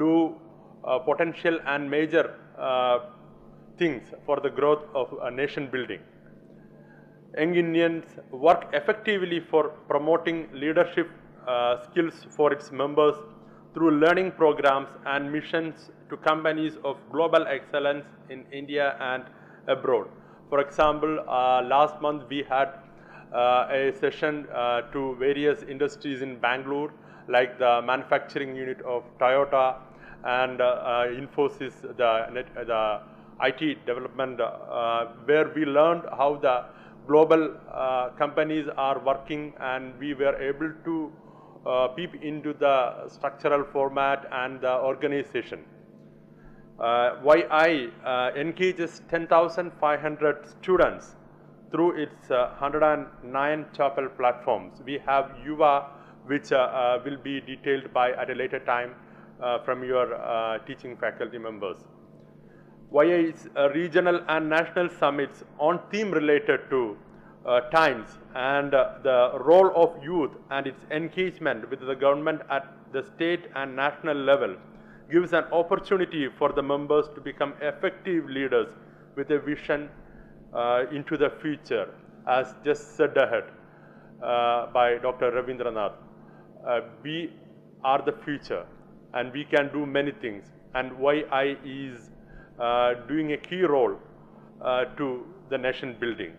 do potential and major things for the growth of nation building. Young Indians work effectively for promoting leadership skills for its members through learning programs and missions to companies of global excellence in India and abroad. For example, last month we had a session to various industries in Bangalore, like the manufacturing unit of Toyota and Infosys, the IT development, where we learned how the global companies are working, and we were able to peep into the structural format and the organization. YI engages 10,500 students through its 109 chapel platforms. We have Yuva, which will be detailed by at a later time from your teaching faculty members. YI's regional and national summits on theme related to times and the role of youth and its engagement with the government at the state and national level gives an opportunity for the members to become effective leaders with a vision into the future, as just said ahead by Dr. Ravindranath. We are the future and we can do many things, and YI is doing a key role to the nation building.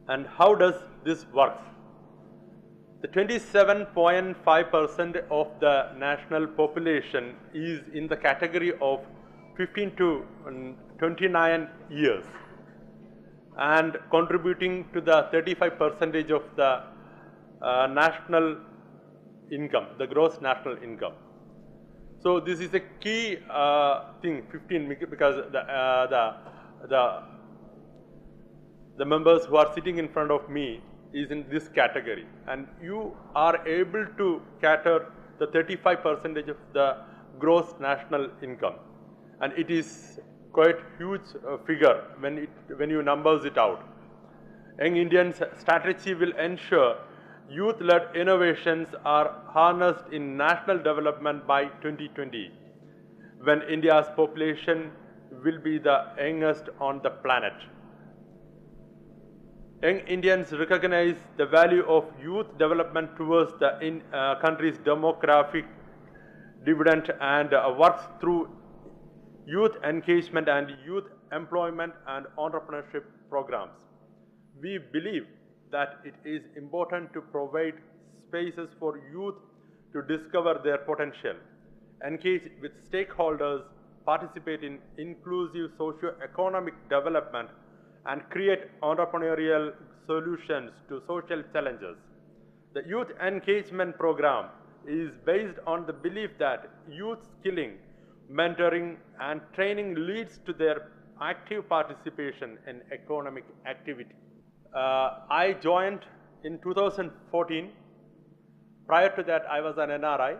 And how does this work? The 27.5% of the national population is in the category of 15 to 29 years and contributing to the 35% of the national income, the gross national income. So this is a key thing, 15, because the members who are sitting in front of me is in this category, and you are able to cater the 35% of the gross national income, and it is quite huge figure when you numbers it out. Young Indians strategy will ensure youth-led innovations are harnessed in national development by 2020, when India's population will be the youngest on the planet. Young Indians recognize the value of youth development towards the country's demographic dividend and works through youth engagement and youth employment and entrepreneurship programs. We believe that it is important to provide spaces for youth to discover their potential, engage with stakeholders, participate in inclusive socio-economic development, and create entrepreneurial solutions to social challenges. The Youth Engagement Program is based on the belief that youth skilling, mentoring, and training leads to their active participation in economic activity. I joined in 2014. Prior to that, I was an NRI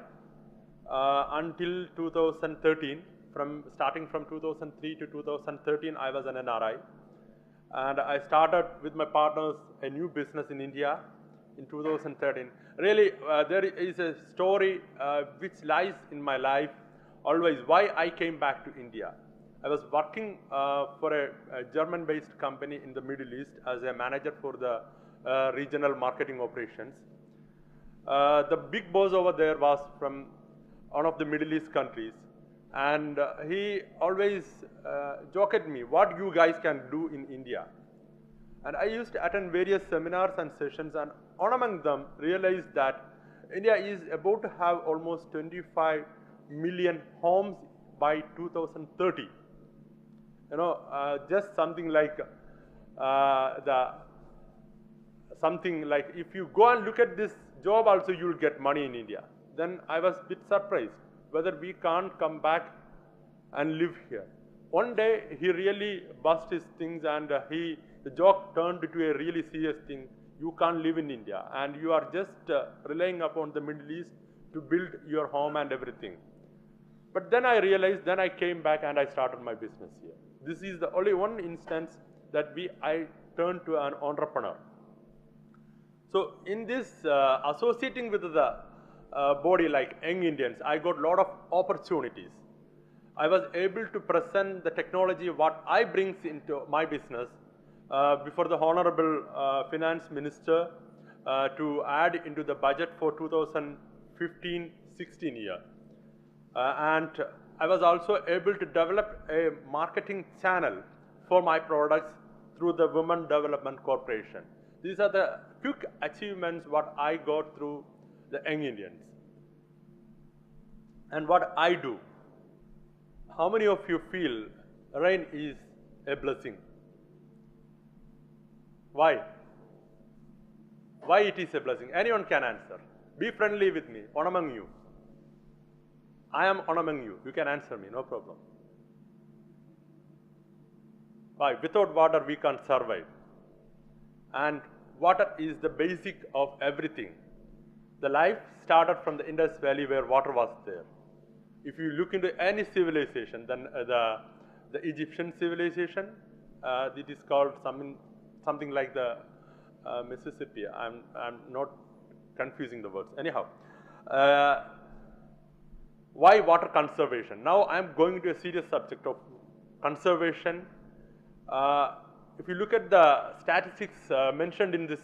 until 2013. Starting from 2003 to 2013, I was an NRI. And I started with my partners a new business in India in 2013. Really, there is a story which lies in my life always, why I came back to India. I was working for a German-based company in the Middle East as a manager for the regional marketing operations. The big boss over there was from one of the Middle East countries. And he always joked at me, what you guys can do in India. And I used to attend various seminars and sessions, and one among them realized that India is about to have almost 25 million homes by 2030. You know, just something like if you go and look at this job also, you'll get money in India. Then I was a bit surprised whether we can't come back and live here. One day he really bust his things, and the joke turned into a really serious thing. You can't live in India and you are just relying upon the Middle East to build your home and everything. But then I realized, then I came back and I started my business here. This is the only one instance that I turned to an entrepreneur. So in this associating with the body like young Indians, I got a lot of opportunities. I was able to present the technology what I brings into my business before the Honorable Finance Minister to add into the budget for 2015-16 year. And I was also able to develop a marketing channel for my products through the Women Development Corporation. These are the quick achievements what I got through the young Indians. And what I do. How many of you feel rain is a blessing? Why? Why it is a blessing? Anyone can answer. Be friendly with me, one among you. I am one among you. You can answer me, no problem. Why? Without water we can't survive. And water is the basic of everything. The life started from the Indus Valley where water was there. If you look into any civilization, then the Egyptian civilization, it is called something like the Mississippi. I'm not confusing the words. Anyhow, why water conservation? Now I'm going into a serious subject of conservation. If you look at the statistics mentioned in this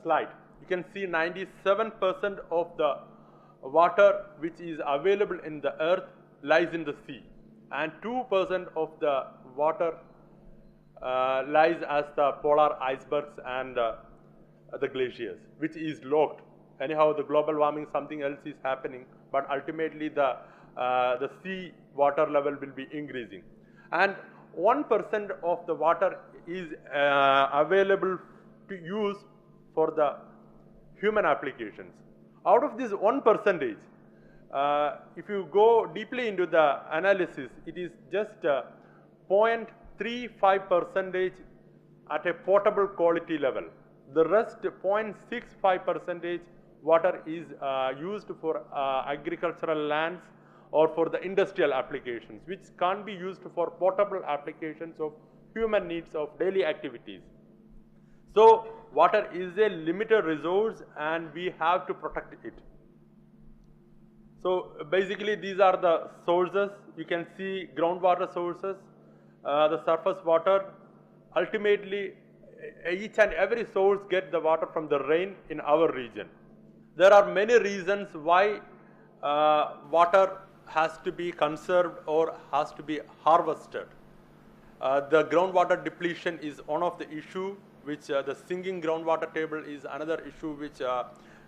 slide, you can see 97% of the water which is available in the earth lies in the sea, and 2% of the water lies as the polar icebergs and the glaciers, which is locked. Anyhow, the global warming, something else is happening, but ultimately the sea water level will be increasing. And 1% of the water is available to use for the human applications. Out of this 1%, if you go deeply into the analysis, it is just 0.35% at a potable quality level. The rest 0.65% water is used for agricultural lands or for the industrial applications, which can't be used for potable applications of human needs of daily activities. So water is a limited resource and we have to protect it. So basically these are the sources. You can see groundwater sources, the surface water. Ultimately each and every source gets the water from the rain in our region. There are many reasons why water has to be conserved or has to be harvested. The groundwater depletion is one of the issue, which the sinking groundwater table is another issue which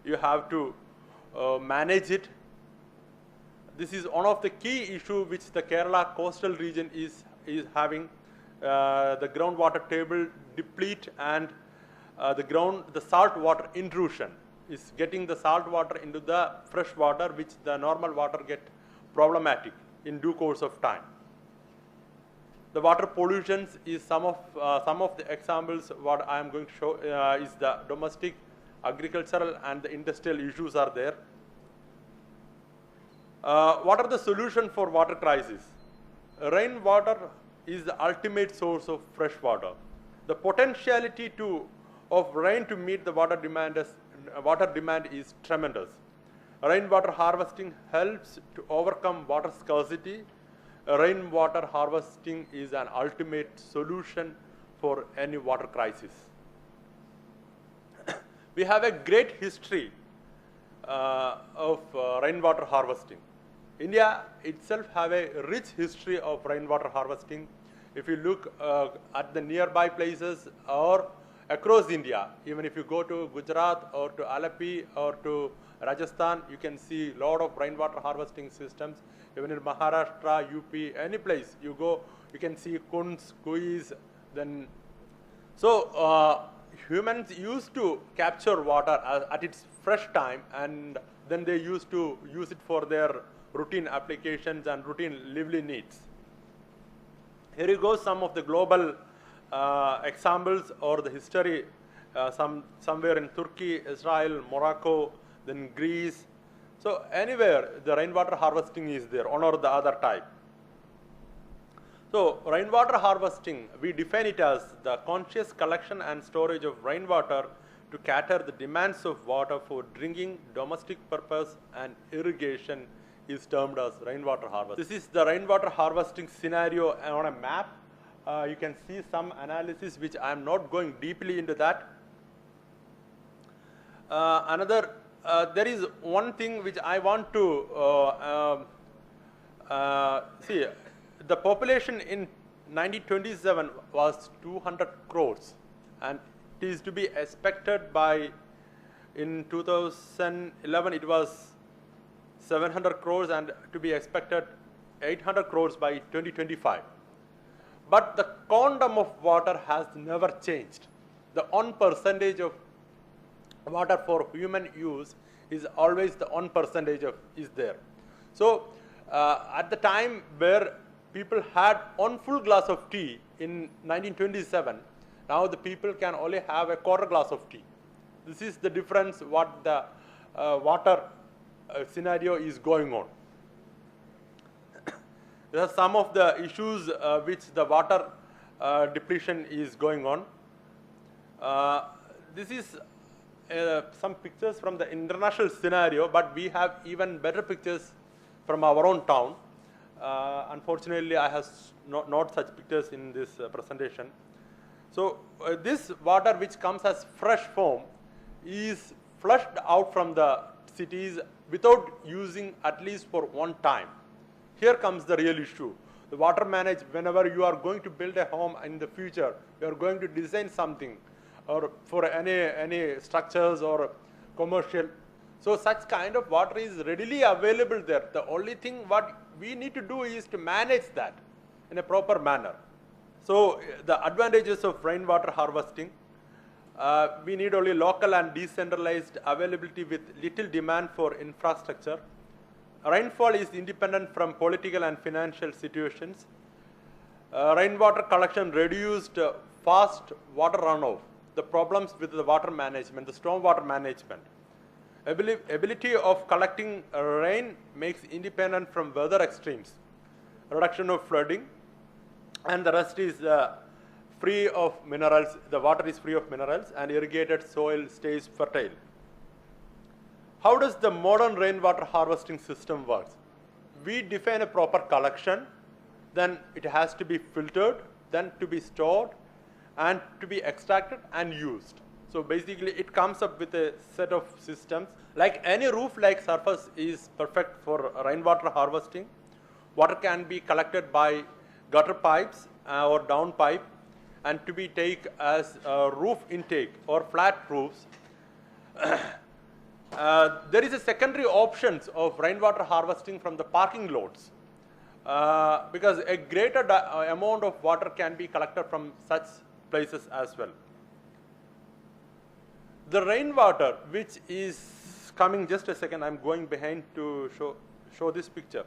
you have to manage it. This is one of the key issue which the Kerala coastal region is having. The groundwater table deplete and the salt water intrusion is getting the salt water into the fresh water, which the normal water get problematic in due course of time. The water pollutions is some of the examples. What I am going to show is the domestic, agricultural and the industrial issues are there. What are the solutions for water crisis? Rainwater is the ultimate source of fresh water. The potentiality of rain to meet the water demand is tremendous. Rainwater harvesting helps to overcome water scarcity. Rainwater harvesting is an ultimate solution for any water crisis. We have a great history of rainwater harvesting. India itself have a rich history of rainwater harvesting. If you look at the nearby places or across India, even if you go to Gujarat or to Alleppey or to Rajasthan, you can see a lot of rainwater harvesting systems. Even in Maharashtra, UP, any place you go, you can see kunds, kuis. Then, so humans used to capture water at its fresh time, and then they used to use it for their routine applications and routine lively needs. Here you go, some of the global examples or the history. Somewhere in Turkey, Israel, Morocco, then Greece. So anywhere the rainwater harvesting is there, one or the other type. So rainwater harvesting, we define it as the conscious collection and storage of rainwater to cater the demands of water for drinking, domestic purpose and irrigation is termed as rainwater harvest. This is the rainwater harvesting scenario on a map. You can see some analysis which I am not going deeply into that. There is one thing which I want to see. The population in 1927 was 200 crores and it is to be expected by, in 2011 it was 700 crores and to be expected 800 crores by 2025. But the quantum of water has never changed. The 1% of water for human use is always the 1% of is there. So at the time where people had one full glass of tea in 1927, now the people can only have a quarter glass of tea. This is the difference what the water scenario is going on. There are some of the issues which the water depletion is going on. This is some pictures from the international scenario, but we have even better pictures from our own town. Unfortunately, I have not such pictures in this presentation. So this water which comes as fresh form is flushed out from the cities without using at least for one time. Here comes the real issue. The water management, whenever you are going to build a home in the future, you are going to design something or for any structures or commercial. So such kind of water is readily available there. The only thing what we need to do is to manage that in a proper manner. So the advantages of rainwater harvesting, we need only local and decentralized availability with little demand for infrastructure. Rainfall is independent from political and financial situations. Rainwater collection reduced fast water runoff, the problems with the water management, the stormwater management. Ability of collecting rain makes independent from weather extremes, reduction of flooding, and the rest is free of minerals. The water is free of minerals and irrigated soil stays fertile. How does the modern rainwater harvesting system work? We define a proper collection, then it has to be filtered, then to be stored, and to be extracted and used. So basically it comes up with a set of systems. Like any roof-like surface is perfect for rainwater harvesting. Water can be collected by gutter pipes or down pipe and to be taken as roof intake or flat roofs. There is a secondary options of rainwater harvesting from the parking lots because a greater amount of water can be collected from such places as well. The rainwater which is coming, just a second, I am going behind to show this picture.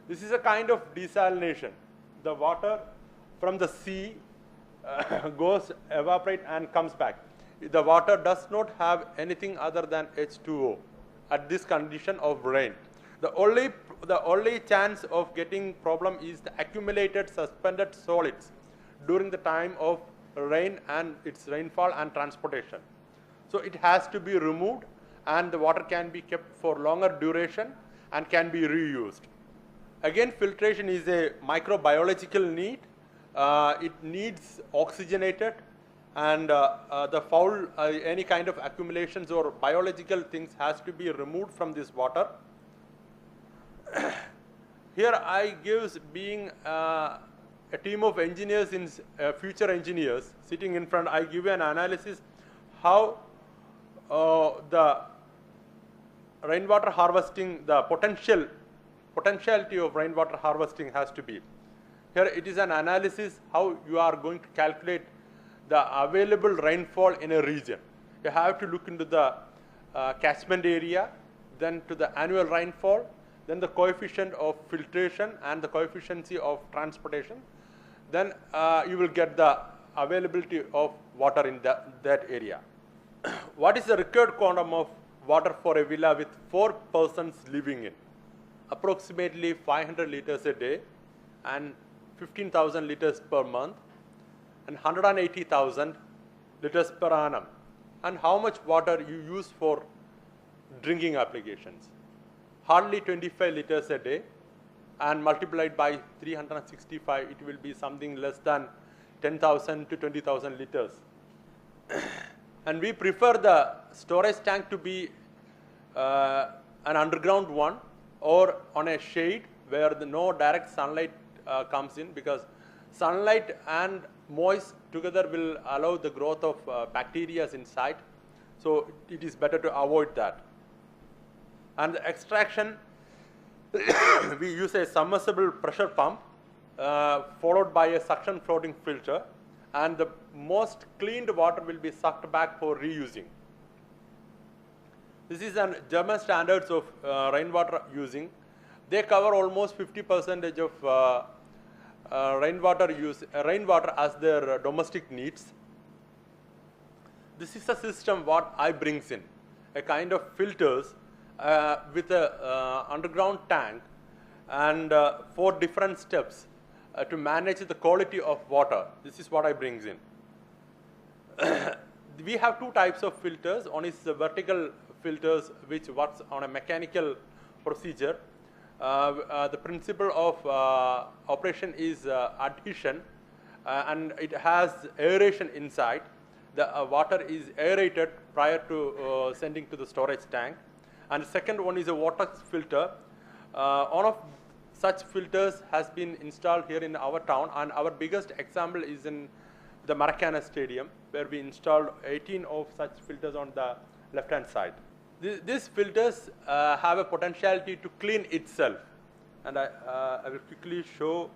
This is a kind of desalination. The water from the sea goes, evaporate and comes back. The water does not have anything other than H2O at this condition of rain. The only chance of getting problem is the accumulated suspended solids during the time of rain and its rainfall and transportation. So it has to be removed and the water can be kept for longer duration and can be reused. Again, filtration is a microbiological need. It needs oxygenated and the foul, any kind of accumulations or biological things has to be removed from this water. Here I gives being a team of engineers in future engineers sitting in front, I give you an analysis how the rainwater harvesting, the potentiality of rainwater harvesting has to be. Here it is an analysis how you are going to calculate the available rainfall in a region. You have to look into the catchment area, then to the annual rainfall, then the coefficient of filtration and the coefficient of transportation. Then you will get the availability of water in that area. What is the required quantum of water for a villa with 4 persons living in? Approximately 500 liters a day and 15,000 liters per month and 180,000 liters per annum. and how much water you use for drinking applications. Hardly 25 liters a day, and multiplied by 365, it will be something less than 10,000 to 20,000 liters. And we prefer the storage tank to be an underground one or on a shade where no direct sunlight comes in, because sunlight and moist together will allow the growth of bacteria inside. So it is better to avoid that. And the extraction, we use a submersible pressure pump followed by a suction floating filter, and the most cleaned water will be sucked back for reusing. This is an German standards of rainwater using. They cover almost 50% of rainwater as their domestic needs. This is a system what I brings in, a kind of filters with a underground tank, and 4 different steps to manage the quality of water. This is what I brings in. We have 2 types of filters. One is the vertical filters, which works on a mechanical procedure. The principle of operation is adhesion, and it has aeration inside. The water is aerated prior to sending to the storage tank. And the second one is a vortex filter. One of such filters has been installed here in our town, and our biggest example is in the Maracana Stadium, where we installed 18 of such filters on the left hand side. These filters have a potentiality to clean itself, and I will quickly show